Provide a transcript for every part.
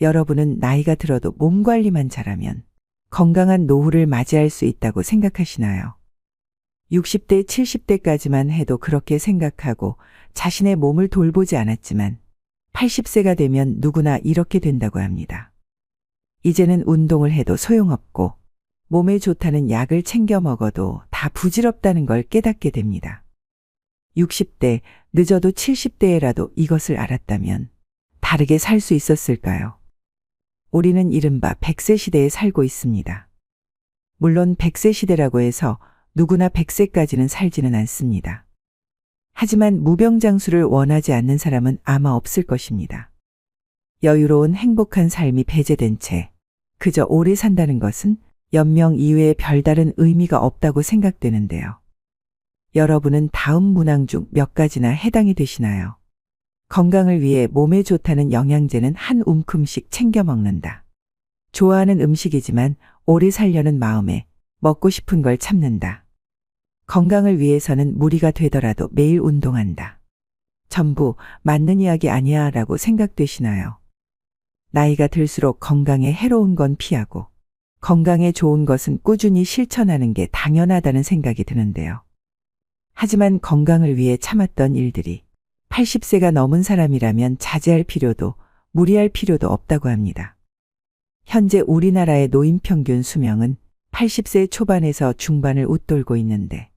여러분은 나이가 들어도 몸 관리만 잘하면 건강한 노후를 맞이할 수 있다고 생각하시나요? 60대, 70대까지만 해도 그렇게 생각하고 자신의 몸을 돌보지 않았지만 80세가 되면 누구나 이렇게 된다고 합니다. 이제는 운동을 해도 소용없고 몸에 좋다는 약을 챙겨 먹어도 다 부질없다는 걸 깨닫게 됩니다. 60대, 늦어도 70대에라도 이것을 알았다면 다르게 살 수 있었을까요? 우리는 이른바 100세 시대에 살고 있습니다. 물론 100세 시대라고 해서 누구나 100세까지는 살지는 않습니다. 하지만 무병장수를 원하지 않는 사람은 아마 없을 것입니다. 여유로운 행복한 삶이 배제된 채 그저 오래 산다는 것은 연명 이외에 별다른 의미가 없다고 생각되는데요. 여러분은 다음 문항 중 몇 가지나 해당이 되시나요? 건강을 위해 몸에 좋다는 영양제는 한 움큼씩 챙겨 먹는다. 좋아하는 음식이지만 오래 살려는 마음에 먹고 싶은 걸 참는다. 건강을 위해서는 무리가 되더라도 매일 운동한다. 전부 맞는 이야기 아니야 라고 생각되시나요? 나이가 들수록 건강에 해로운 건 피하고 건강에 좋은 것은 꾸준히 실천하는 게 당연하다는 생각이 드는데요. 하지만 건강을 위해 참았던 일들이 80세가 넘은 사람이라면 자제할 필요도 무리할 필요도 없다고 합니다. 현재 우리나라의 노인 평균 수명은 80세 초반에서 중반을 웃돌고 있는데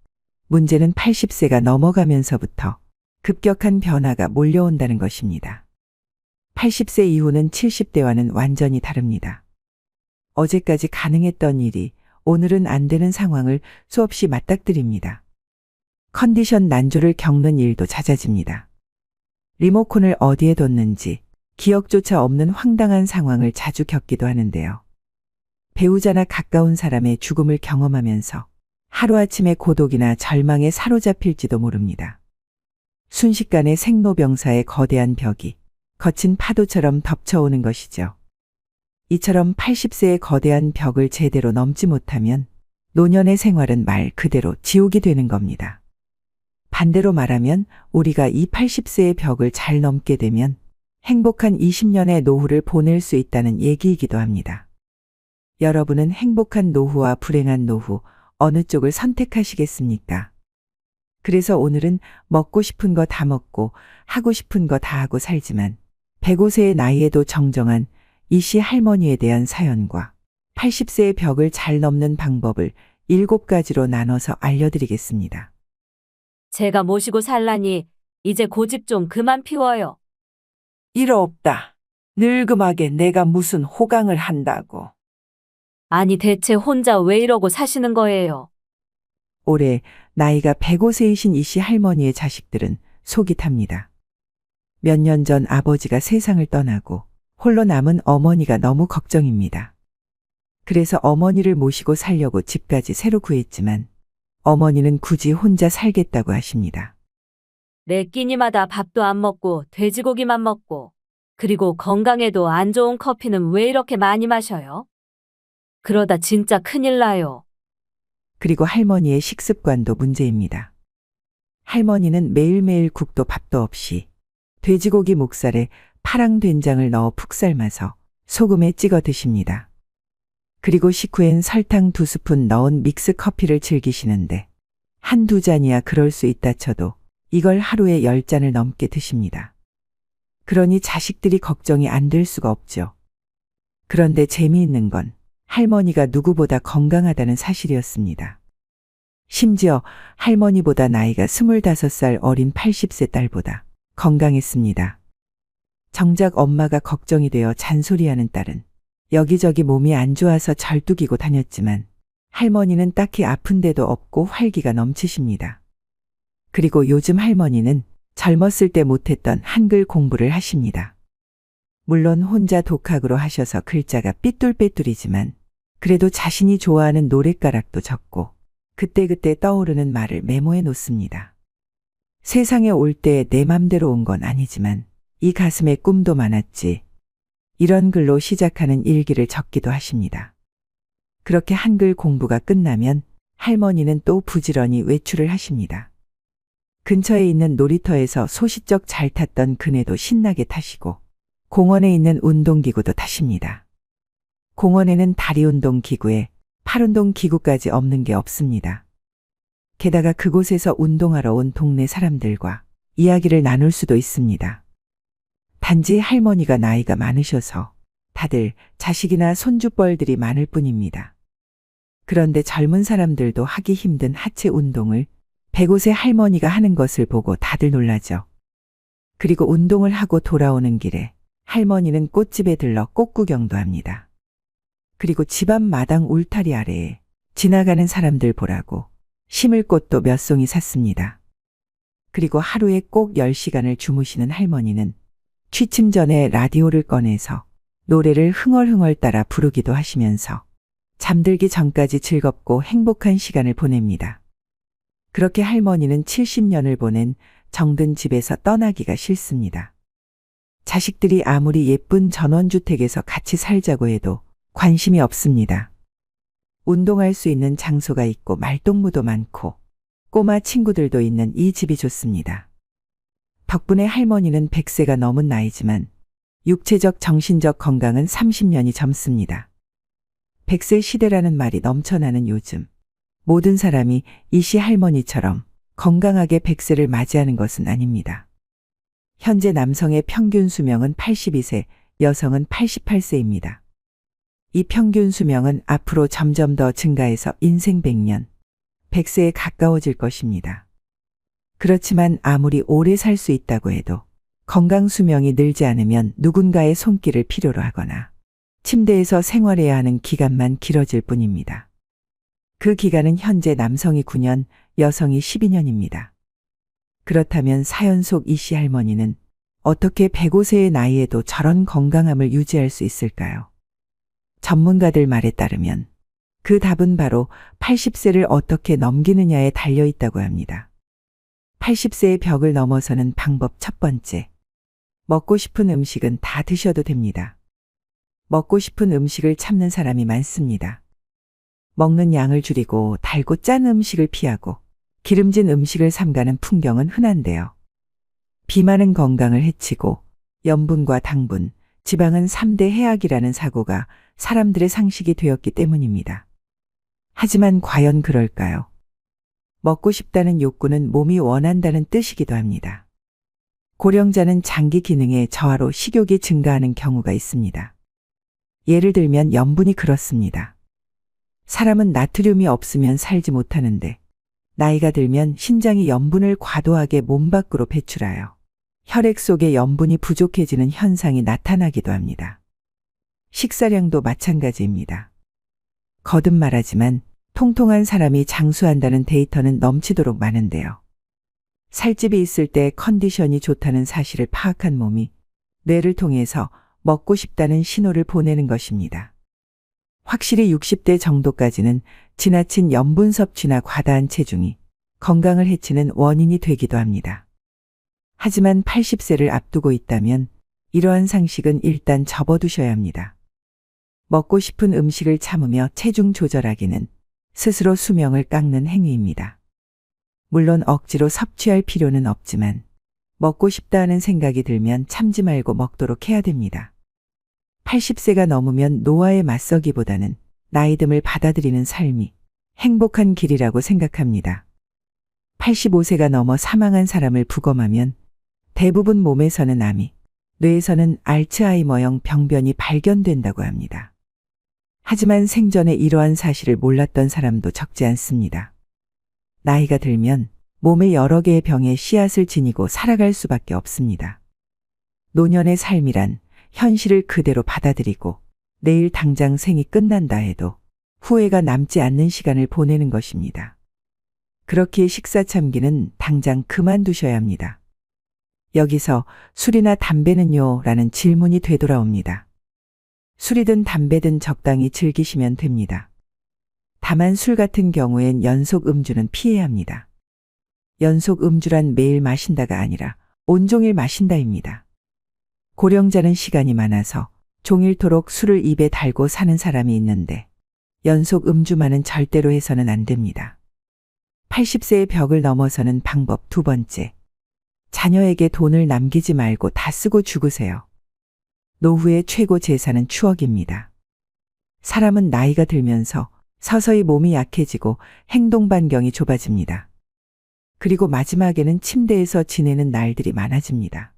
문제는 80세가 넘어가면서부터 급격한 변화가 몰려온다는 것입니다. 80세 이후는 70대와는 완전히 다릅니다. 어제까지 가능했던 일이 오늘은 안 되는 상황을 수없이 맞닥뜨립니다. 컨디션 난조를 겪는 일도 잦아집니다. 리모컨을 어디에 뒀는지 기억조차 없는 황당한 상황을 자주 겪기도 하는데요. 배우자나 가까운 사람의 죽음을 경험하면서 하루아침에 고독이나 절망에 사로잡힐지도 모릅니다. 순식간에 생로병사의 거대한 벽이 거친 파도처럼 덮쳐오는 것이죠. 이처럼 80세의 거대한 벽을 제대로 넘지 못하면 노년의 생활은 말 그대로 지옥이 되는 겁니다. 반대로 말하면 우리가 이 80세의 벽을 잘 넘게 되면 행복한 20년의 노후를 보낼 수 있다는 얘기이기도 합니다. 여러분은 행복한 노후와 불행한 노후 어느 쪽을 선택하시겠습니까? 그래서 오늘은 먹고 싶은 거 다 먹고 하고 싶은 거 다 하고 살지만 105세의 나이에도 정정한 이씨 할머니에 대한 사연과 80세의 벽을 잘 넘는 방법을 7가지로 나눠서 알려드리겠습니다. 제가 모시고 살라니 이제 고집 좀 그만 피워요. 이러 없다. 늙음하게 내가 무슨 호강을 한다고. 아니 대체 혼자 왜 이러고 사시는 거예요? 올해 나이가 105세이신 이씨 할머니의 자식들은 속이 탑니다. 몇 년 전 아버지가 세상을 떠나고 홀로 남은 어머니가 너무 걱정입니다. 그래서 어머니를 모시고 살려고 집까지 새로 구했지만 어머니는 굳이 혼자 살겠다고 하십니다. 매 끼니마다 밥도 안 먹고 돼지고기만 먹고 그리고 건강에도 안 좋은 커피는 왜 이렇게 많이 마셔요? 그러다 진짜 큰일 나요. 그리고 할머니의 식습관도 문제입니다. 할머니는 매일매일 국도 밥도 없이 돼지고기 목살에 파랑 된장을 넣어 푹 삶아서 소금에 찍어 드십니다. 그리고 식후엔 설탕 2스푼 넣은 믹스 커피를 즐기시는데 한두 잔이야 그럴 수 있다 쳐도 이걸 하루에 10잔을 넘게 드십니다. 그러니 자식들이 걱정이 안 될 수가 없죠. 그런데 재미있는 건 할머니가 누구보다 건강하다는 사실이었습니다. 심지어 할머니보다 나이가 25살 어린 80세 딸보다 건강했습니다. 정작 엄마가 걱정이 되어 잔소리하는 딸은 여기저기 몸이 안 좋아서 절뚝이고 다녔지만 할머니는 딱히 아픈 데도 없고 활기가 넘치십니다. 그리고 요즘 할머니는 젊었을 때 못했던 한글 공부를 하십니다. 물론 혼자 독학으로 하셔서 글자가 삐뚤빼뚤이지만 그래도 자신이 좋아하는 노랫가락도 적고 그때그때 떠오르는 말을 메모해 놓습니다. 세상에 올 때 내 맘대로 온 건 아니지만 이 가슴에 꿈도 많았지. 이런 글로 시작하는 일기를 적기도 하십니다. 그렇게 한글 공부가 끝나면 할머니는 또 부지런히 외출을 하십니다. 근처에 있는 놀이터에서 소시적 잘 탔던 그네도 신나게 타시고 공원에 있는 운동기구도 타십니다. 공원에는 다리 운동 기구에 팔 운동 기구까지 없는 게 없습니다. 게다가 그곳에서 운동하러 온 동네 사람들과 이야기를 나눌 수도 있습니다. 단지 할머니가 나이가 많으셔서 다들 자식이나 손주뻘들이 많을 뿐입니다. 그런데 젊은 사람들도 하기 힘든 하체 운동을 105세 할머니가 하는 것을 보고 다들 놀라죠. 그리고 운동을 하고 돌아오는 길에 할머니는 꽃집에 들러 꽃 구경도 합니다. 그리고 집 앞 마당 울타리 아래에 지나가는 사람들 보라고 심을 꽃도 몇 송이 샀습니다. 그리고 하루에 꼭 10시간을 주무시는 할머니는 취침 전에 라디오를 꺼내서 노래를 흥얼흥얼 따라 부르기도 하시면서 잠들기 전까지 즐겁고 행복한 시간을 보냅니다. 그렇게 할머니는 70년을 보낸 정든 집에서 떠나기가 싫습니다. 자식들이 아무리 예쁜 전원주택에서 같이 살자고 해도 관심이 없습니다. 운동할 수 있는 장소가 있고 말동무도 많고 꼬마 친구들도 있는 이 집이 좋습니다. 덕분에 할머니는 100세가 넘은 나이지만 육체적 정신적 건강은 30년이 젊습니다. 100세 시대라는 말이 넘쳐나는 요즘 모든 사람이 이씨 할머니처럼 건강하게 100세를 맞이하는 것은 아닙니다. 현재 남성의 평균 수명은 82세, 여성은 88세입니다. 이 평균 수명은 앞으로 점점 더 증가해서 인생 100년, 100세에 가까워질 것입니다. 그렇지만 아무리 오래 살 수 있다고 해도 건강 수명이 늘지 않으면 누군가의 손길을 필요로 하거나 침대에서 생활해야 하는 기간만 길어질 뿐입니다. 그 기간은 현재 남성이 9년, 여성이 12년입니다. 그렇다면 사연 속 이씨 할머니는 어떻게 105세의 나이에도 저런 건강함을 유지할 수 있을까요? 전문가들 말에 따르면 그 답은 바로 80세를 어떻게 넘기느냐에 달려 있다고 합니다. 80세의 벽을 넘어서는 방법 첫 번째. 먹고 싶은 음식은 다 드셔도 됩니다. 먹고 싶은 음식을 참는 사람이 많습니다. 먹는 양을 줄이고 달고 짠 음식을 피하고 기름진 음식을 삼가는 풍경은 흔한데요. 비만은 건강을 해치고 염분과 당분, 지방은 3대 해악이라는 사고가 사람들의 상식이 되었기 때문입니다. 하지만 과연 그럴까요? 먹고 싶다는 욕구는 몸이 원한다는 뜻이기도 합니다. 고령자는 장기 기능의 저하로 식욕이 증가하는 경우가 있습니다. 예를 들면 염분이 그렇습니다. 사람은 나트륨이 없으면 살지 못하는데 나이가 들면 신장이 염분을 과도하게 몸 밖으로 배출하여 혈액 속에 염분이 부족해지는 현상이 나타나기도 합니다. 식사량도 마찬가지입니다. 거듭 말하지만 통통한 사람이 장수한다는 데이터는 넘치도록 많은데요. 살집이 있을 때 컨디션이 좋다는 사실을 파악한 몸이 뇌를 통해서 먹고 싶다는 신호를 보내는 것입니다. 확실히 60대 정도까지는 지나친 염분 섭취나 과다한 체중이 건강을 해치는 원인이 되기도 합니다. 하지만 80세를 앞두고 있다면 이러한 상식은 일단 접어두셔야 합니다. 먹고 싶은 음식을 참으며 체중 조절하기는 스스로 수명을 깎는 행위입니다. 물론 억지로 섭취할 필요는 없지만 먹고 싶다 하는 생각이 들면 참지 말고 먹도록 해야 됩니다. 80세가 넘으면 노화에 맞서기보다는 나이듦을 받아들이는 삶이 행복한 길이라고 생각합니다. 85세가 넘어 사망한 사람을 부검하면 대부분 몸에서는 암이, 뇌에서는 알츠하이머형 병변이 발견된다고 합니다. 하지만 생전에 이러한 사실을 몰랐던 사람도 적지 않습니다. 나이가 들면 몸의 여러 개의 병에 씨앗을 지니고 살아갈 수밖에 없습니다. 노년의 삶이란 현실을 그대로 받아들이고 내일 당장 생이 끝난다 해도 후회가 남지 않는 시간을 보내는 것입니다. 그렇기에 식사 참기는 당장 그만두셔야 합니다. 여기서 술이나 담배는요? 라는 질문이 되돌아옵니다. 술이든 담배든 적당히 즐기시면 됩니다. 다만 술 같은 경우엔 연속 음주는 피해야 합니다. 연속 음주란 매일 마신다가 아니라 온종일 마신다입니다. 고령자는 시간이 많아서 종일토록 술을 입에 달고 사는 사람이 있는데 연속 음주만은 절대로 해서는 안 됩니다. 80세의 벽을 넘어서는 방법 두 번째. 자녀에게 돈을 남기지 말고 다 쓰고 죽으세요. 노후의 최고 재산은 추억입니다. 사람은 나이가 들면서 서서히 몸이 약해지고 행동 반경이 좁아집니다. 그리고 마지막에는 침대에서 지내는 날들이 많아집니다.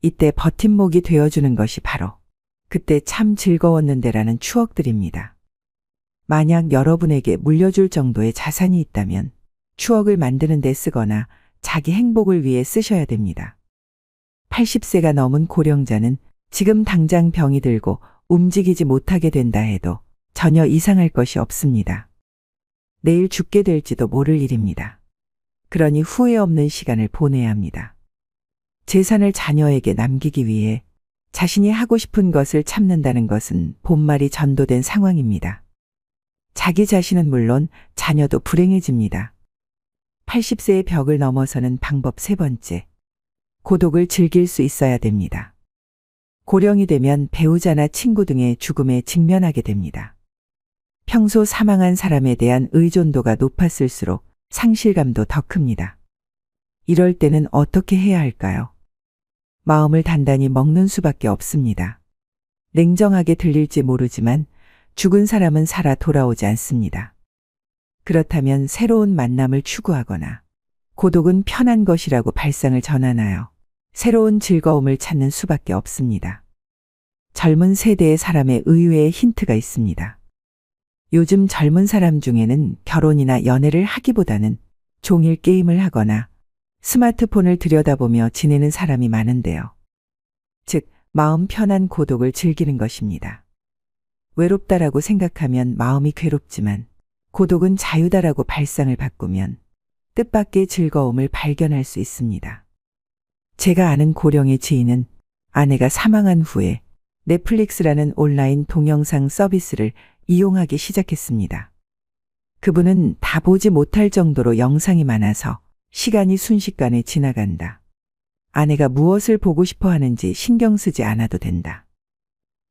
이때 버팀목이 되어주는 것이 바로 그때 참 즐거웠는데라는 추억들입니다. 만약 여러분에게 물려줄 정도의 자산이 있다면 추억을 만드는 데 쓰거나 자기 행복을 위해 쓰셔야 됩니다. 80세가 넘은 고령자는 지금 당장 병이 들고 움직이지 못하게 된다 해도 전혀 이상할 것이 없습니다. 내일 죽게 될지도 모를 일입니다. 그러니 후회 없는 시간을 보내야 합니다. 재산을 자녀에게 남기기 위해 자신이 하고 싶은 것을 참는다는 것은 본말이 전도된 상황입니다. 자기 자신은 물론 자녀도 불행해집니다. 80세의 벽을 넘어서는 방법 세 번째. 고독을 즐길 수 있어야 됩니다. 고령이 되면 배우자나 친구 등의 죽음에 직면하게 됩니다. 평소 사망한 사람에 대한 의존도가 높았을수록 상실감도 더 큽니다. 이럴 때는 어떻게 해야 할까요? 마음을 단단히 먹는 수밖에 없습니다. 냉정하게 들릴지 모르지만 죽은 사람은 살아 돌아오지 않습니다. 그렇다면 새로운 만남을 추구하거나 고독은 편한 것이라고 발상을 전환하여 새로운 즐거움을 찾는 수밖에 없습니다. 젊은 세대의 사람의 의외의 힌트가 있습니다. 요즘 젊은 사람 중에는 결혼이나 연애를 하기보다는 종일 게임을 하거나 스마트폰을 들여다보며 지내는 사람이 많은데요. 즉, 마음 편한 고독을 즐기는 것입니다. 외롭다라고 생각하면 마음이 괴롭지만 고독은 자유다라고 발상을 바꾸면 뜻밖의 즐거움을 발견할 수 있습니다. 제가 아는 고령의 지인은 아내가 사망한 후에 넷플릭스라는 온라인 동영상 서비스를 이용하기 시작했습니다. 그분은 다 보지 못할 정도로 영상이 많아서 시간이 순식간에 지나간다. 아내가 무엇을 보고 싶어 하는지 신경 쓰지 않아도 된다.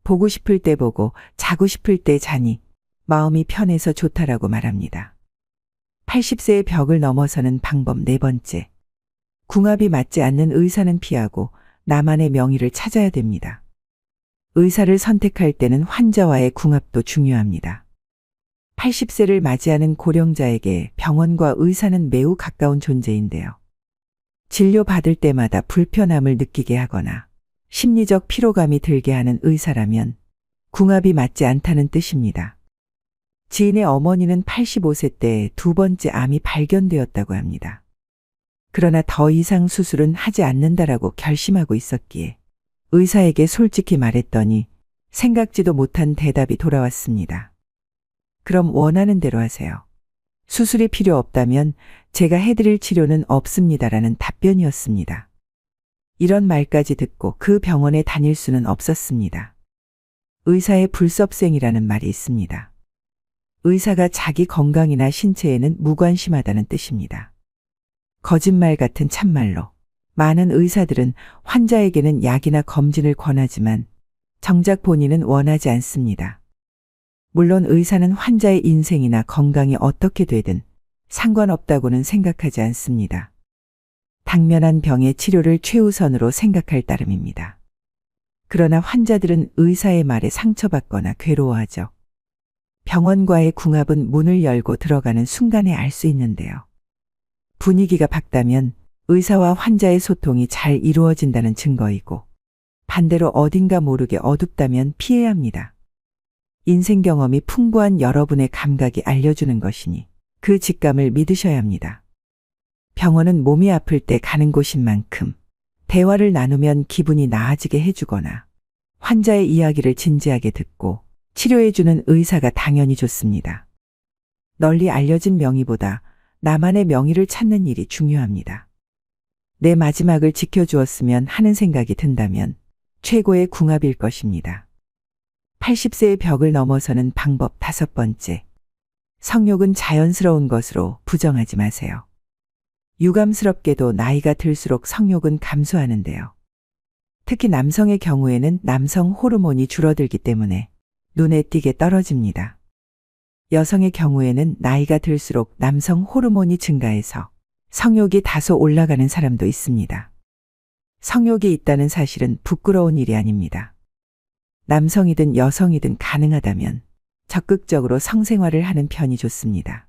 보고 싶을 때 보고 자고 싶을 때 자니 마음이 편해서 좋다라고 말합니다. 80세의 벽을 넘어서는 방법 네 번째. 궁합이 맞지 않는 의사는 피하고 나만의 명의를 찾아야 됩니다. 의사를 선택할 때는 환자와의 궁합도 중요합니다. 80세를 맞이하는 고령자에게 병원과 의사는 매우 가까운 존재인데요. 진료받을 때마다 불편함을 느끼게 하거나 심리적 피로감이 들게 하는 의사라면 궁합이 맞지 않다는 뜻입니다. 지인의 어머니는 85세 때 두 번째 암이 발견되었다고 합니다. 그러나 더 이상 수술은 하지 않는다라고 결심하고 있었기에 의사에게 솔직히 말했더니 생각지도 못한 대답이 돌아왔습니다. 그럼 원하는 대로 하세요. 수술이 필요 없다면 제가 해드릴 치료는 없습니다라는 답변이었습니다. 이런 말까지 듣고 그 병원에 다닐 수는 없었습니다. 의사의 불섭생이라는 말이 있습니다. 의사가 자기 건강이나 신체에는 무관심하다는 뜻입니다. 거짓말 같은 참말로 많은 의사들은 환자에게는 약이나 검진을 권하지만 정작 본인은 원하지 않습니다. 물론 의사는 환자의 인생이나 건강이 어떻게 되든 상관없다고는 생각하지 않습니다. 당면한 병의 치료를 최우선으로 생각할 따름입니다. 그러나 환자들은 의사의 말에 상처받거나 괴로워하죠. 병원과의 궁합은 문을 열고 들어가는 순간에 알 수 있는데요. 분위기가 밝다면 의사와 환자의 소통이 잘 이루어진다는 증거이고 반대로 어딘가 모르게 어둡다면 피해야 합니다. 인생 경험이 풍부한 여러분의 감각이 알려주는 것이니 그 직감을 믿으셔야 합니다. 병원은 몸이 아플 때 가는 곳인 만큼 대화를 나누면 기분이 나아지게 해주거나 환자의 이야기를 진지하게 듣고 치료해주는 의사가 당연히 좋습니다. 널리 알려진 명의보다 나만의 명의를 찾는 일이 중요합니다. 내 마지막을 지켜주었으면 하는 생각이 든다면 최고의 궁합일 것입니다. 80세의 벽을 넘어서는 방법 다섯 번째. 성욕은 자연스러운 것으로 부정하지 마세요. 유감스럽게도 나이가 들수록 성욕은 감소하는데요. 특히 남성의 경우에는 남성 호르몬이 줄어들기 때문에 눈에 띄게 떨어집니다. 여성의 경우에는 나이가 들수록 남성 호르몬이 증가해서 성욕이 다소 올라가는 사람도 있습니다. 성욕이 있다는 사실은 부끄러운 일이 아닙니다. 남성이든 여성이든 가능하다면 적극적으로 성생활을 하는 편이 좋습니다.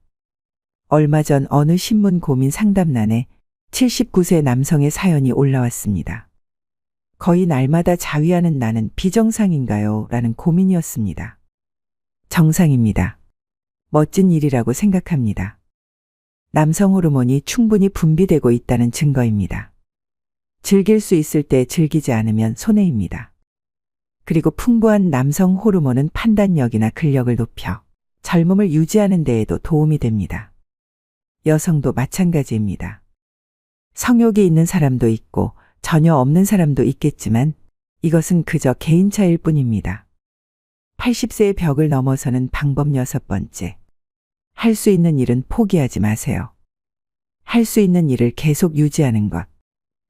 얼마 전 어느 신문 고민 상담란에 79세 남성의 사연이 올라왔습니다. 거의 날마다 자위하는 나는 비정상인가요? 라는 고민이었습니다. 정상입니다. 멋진 일이라고 생각합니다. 남성 호르몬이 충분히 분비되고 있다는 증거입니다. 즐길 수 있을 때 즐기지 않으면 손해입니다. 그리고 풍부한 남성 호르몬은 판단력이나 근력을 높여 젊음을 유지하는 데에도 도움이 됩니다. 여성도 마찬가지입니다. 성욕이 있는 사람도 있고 전혀 없는 사람도 있겠지만 이것은 그저 개인차일 뿐입니다. 80세의 벽을 넘어서는 방법 6번째. 할 수 있는 일은 포기하지 마세요. 할 수 있는 일을 계속 유지하는 것.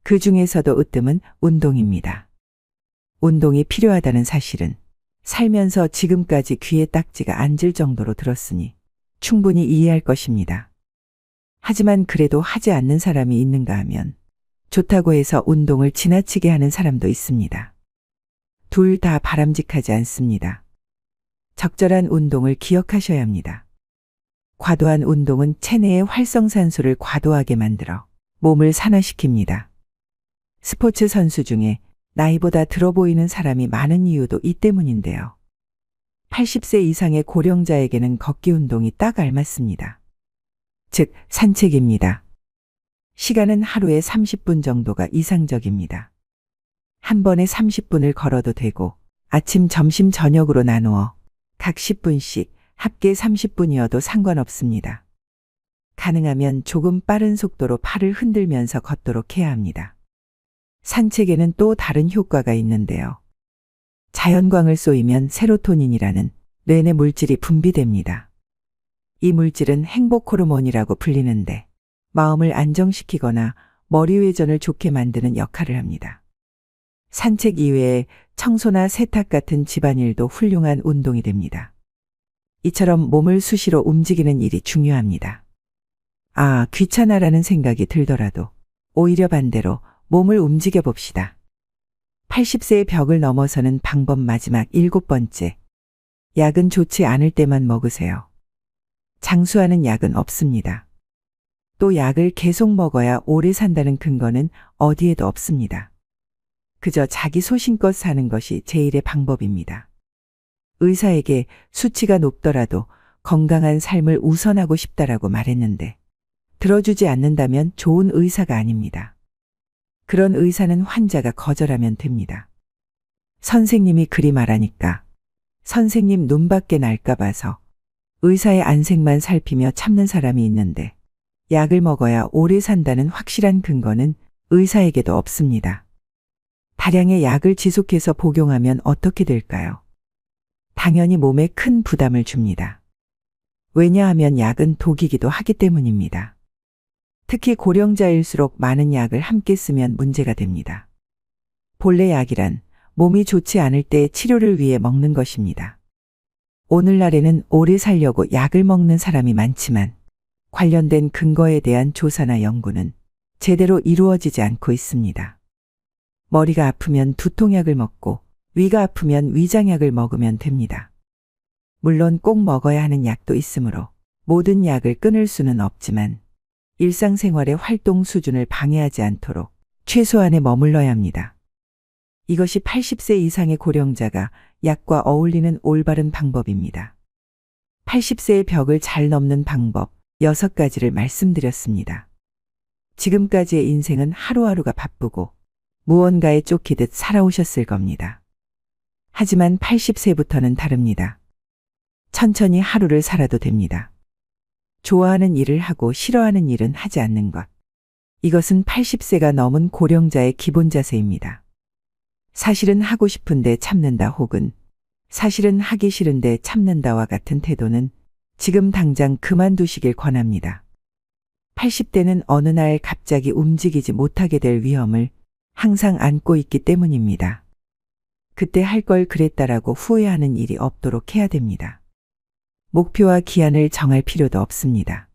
그 중에서도 으뜸은 운동입니다. 운동이 필요하다는 사실은 살면서 지금까지 귀에 딱지가 앉을 정도로 들었으니 충분히 이해할 것입니다. 하지만 그래도 하지 않는 사람이 있는가 하면 좋다고 해서 운동을 지나치게 하는 사람도 있습니다. 둘 다 바람직하지 않습니다. 적절한 운동을 기억하셔야 합니다. 과도한 운동은 체내의 활성산소를 과도하게 만들어 몸을 산화시킵니다. 스포츠 선수 중에 나이보다 들어 보이는 사람이 많은 이유도 이 때문인데요. 80세 이상의 고령자에게는 걷기 운동이 딱 알맞습니다. 즉, 산책입니다. 시간은 하루에 30분 정도가 이상적입니다. 한 번에 30분을 걸어도 되고 아침, 점심, 저녁으로 나누어 각 10분씩 합계 30분이어도 상관없습니다. 가능하면 조금 빠른 속도로 팔을 흔들면서 걷도록 해야 합니다. 산책에는 또 다른 효과가 있는데요. 자연광을 쏘이면 세로토닌이라는 뇌내 물질이 분비됩니다. 이 물질은 행복 호르몬이라고 불리는데 마음을 안정시키거나 머리 회전을 좋게 만드는 역할을 합니다. 산책 이외에 청소나 세탁 같은 집안일도 훌륭한 운동이 됩니다. 이처럼 몸을 수시로 움직이는 일이 중요합니다. 아, 귀찮아라는 생각이 들더라도 오히려 반대로 몸을 움직여 봅시다. 80세의 벽을 넘어서는 방법 마지막 7번째. 약은 좋지 않을 때만 먹으세요. 장수하는 약은 없습니다. 또 약을 계속 먹어야 오래 산다는 근거는 어디에도 없습니다. 그저 자기 소신껏 사는 것이 제일의 방법입니다. 의사에게 수치가 높더라도 건강한 삶을 우선하고 싶다라고 말했는데 들어주지 않는다면 좋은 의사가 아닙니다. 그런 의사는 환자가 거절하면 됩니다. 선생님이 그리 말하니까 선생님 눈밖에 날까 봐서 의사의 안색만 살피며 참는 사람이 있는데 약을 먹어야 오래 산다는 확실한 근거는 의사에게도 없습니다. 다량의 약을 지속해서 복용하면 어떻게 될까요? 당연히 몸에 큰 부담을 줍니다. 왜냐하면 약은 독이기도 하기 때문입니다. 특히 고령자일수록 많은 약을 함께 쓰면 문제가 됩니다. 본래 약이란 몸이 좋지 않을 때 치료를 위해 먹는 것입니다. 오늘날에는 오래 살려고 약을 먹는 사람이 많지만 관련된 근거에 대한 조사나 연구는 제대로 이루어지지 않고 있습니다. 머리가 아프면 두통약을 먹고 위가 아프면 위장약을 먹으면 됩니다. 물론 꼭 먹어야 하는 약도 있으므로 모든 약을 끊을 수는 없지만 일상생활의 활동 수준을 방해하지 않도록 최소한에 머물러야 합니다. 이것이 80세 이상의 고령자가 약과 어울리는 올바른 방법입니다. 80세의 벽을 잘 넘는 방법 6가지를 말씀드렸습니다. 지금까지의 인생은 하루하루가 바쁘고 무언가에 쫓기듯 살아오셨을 겁니다. 하지만 80세부터는 다릅니다. 천천히 하루를 살아도 됩니다. 좋아하는 일을 하고 싫어하는 일은 하지 않는 것. 이것은 80세가 넘은 고령자의 기본 자세입니다. 사실은 하고 싶은데 참는다 혹은 사실은 하기 싫은데 참는다와 같은 태도는 지금 당장 그만두시길 권합니다. 80대는 어느 날 갑자기 움직이지 못하게 될 위험을 항상 안고 있기 때문입니다. 그때 할 걸 그랬다라고 후회하는 일이 없도록 해야 됩니다. 목표와 기한을 정할 필요도 없습니다.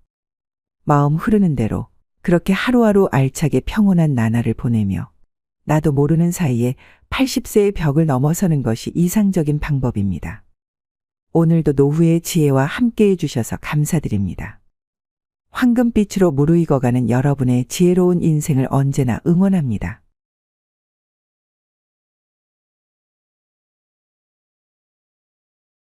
마음 흐르는 대로 그렇게 하루하루 알차게 평온한 나날을 보내며 나도 모르는 사이에 80세의 벽을 넘어서는 것이 이상적인 방법입니다. 오늘도 노후의 지혜와 함께 해주셔서 감사드립니다. 황금빛으로 무르익어가는 여러분의 지혜로운 인생을 언제나 응원합니다.